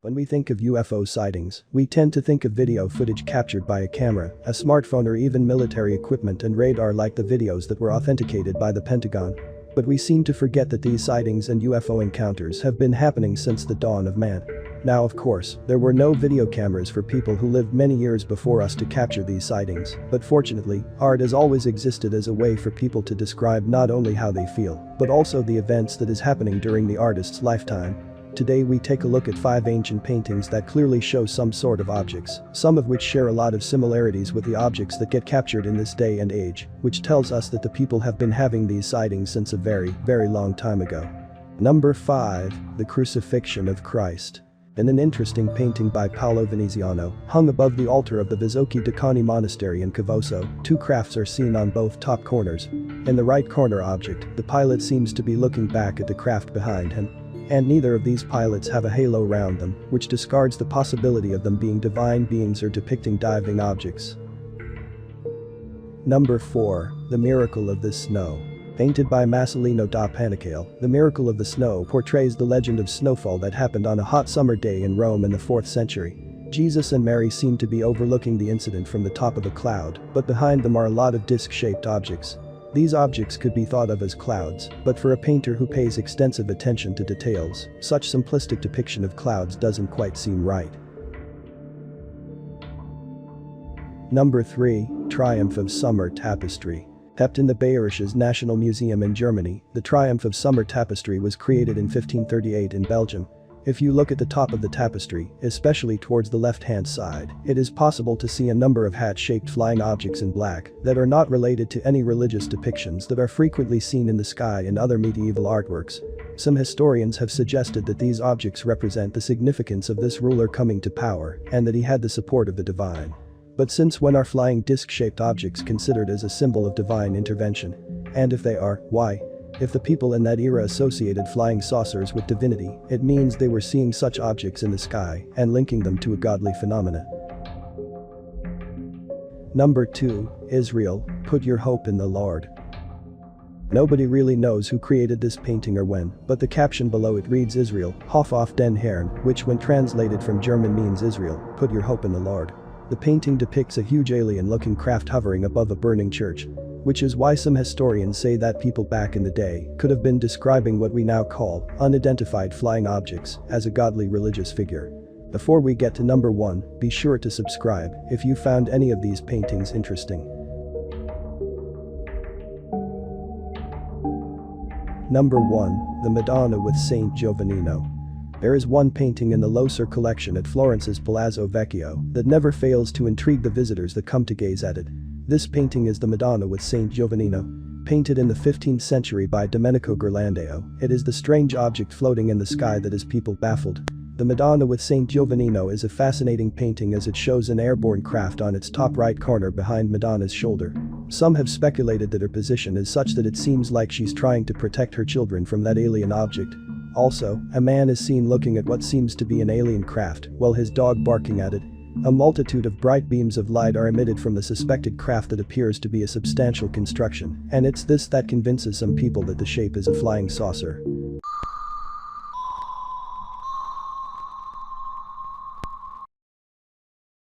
When we think of UFO sightings, we tend to think of video footage captured by a camera, a smartphone or even military equipment and radar like the videos that were authenticated by the Pentagon. But we seem to forget that these sightings and UFO encounters have been happening since the dawn of man. Now of course, there were no video cameras for people who lived many years before us to capture these sightings, but fortunately, art has always existed as a way for people to describe not only how they feel, but also the events that is happening during the artist's lifetime. Today we take a look at 5 ancient paintings that clearly show some sort of objects, some of which share a lot of similarities with the objects that get captured in this day and age, which tells us that the people have been having these sightings since a very, very long time ago. Number 5. The Crucifixion of Christ. In an interesting painting by Paolo Veneziano, hung above the altar of the Vizocchi de Cani Monastery in Cavosso, 2 crafts are seen on both top corners. In the right corner object, the pilot seems to be looking back at the craft behind him. And neither of these pilots have a halo around them, which discards the possibility of them being divine beings or depicting diving objects. Number 4. The Miracle of the Snow. Painted by Marcellino da Panicale, the Miracle of the Snow portrays the legend of snowfall that happened on a hot summer day in Rome in the 4th century. Jesus and Mary seem to be overlooking the incident from the top of a cloud, but behind them are a lot of disc-shaped objects. These objects could be thought of as clouds, but for a painter who pays extensive attention to details, such simplistic depiction of clouds doesn't quite seem right. Number 3. Triumph of Summer Tapestry. Kept in the Bayerisches National Museum in Germany, the Triumph of Summer Tapestry was created in 1538 in Belgium. If you look at the top of the tapestry, especially towards the left-hand side, it is possible to see a number of hat-shaped flying objects in black that are not related to any religious depictions that are frequently seen in the sky in other medieval artworks. Some historians have suggested that these objects represent the significance of this ruler coming to power and that he had the support of the divine. But since when are flying disc-shaped objects considered as a symbol of divine intervention? And if they are, why? If the people in that era associated flying saucers with divinity, it means they were seeing such objects in the sky and linking them to a godly phenomena. Number 2. Israel, Put Your Hope in the Lord. Nobody really knows who created this painting or when, but the caption below it reads Israel, Hoff auf den Herrn, which when translated from German means Israel, put your hope in the Lord. The painting depicts a huge alien-looking craft hovering above a burning church, which is why some historians say that people back in the day could have been describing what we now call unidentified flying objects as a godly religious figure. Before we get to number 1, be sure to subscribe if you found any of these paintings interesting. Number 1. The Madonna with Saint Giovannino. There is one painting in the Loesser collection at Florence's Palazzo Vecchio that never fails to intrigue the visitors that come to gaze at it. This painting is the Madonna with Saint Giovannino. Painted in the 15th century by Domenico Ghirlandaio, it is the strange object floating in the sky that has people baffled. The Madonna with Saint Giovannino is a fascinating painting as it shows an airborne craft on its top right corner behind Madonna's shoulder. Some have speculated that her position is such that it seems like she's trying to protect her children from that alien object. Also, a man is seen looking at what seems to be an alien craft while his dog barking at it. A multitude of bright beams of light are emitted from the suspected craft that appears to be a substantial construction, and it's this that convinces some people that the shape is a flying saucer.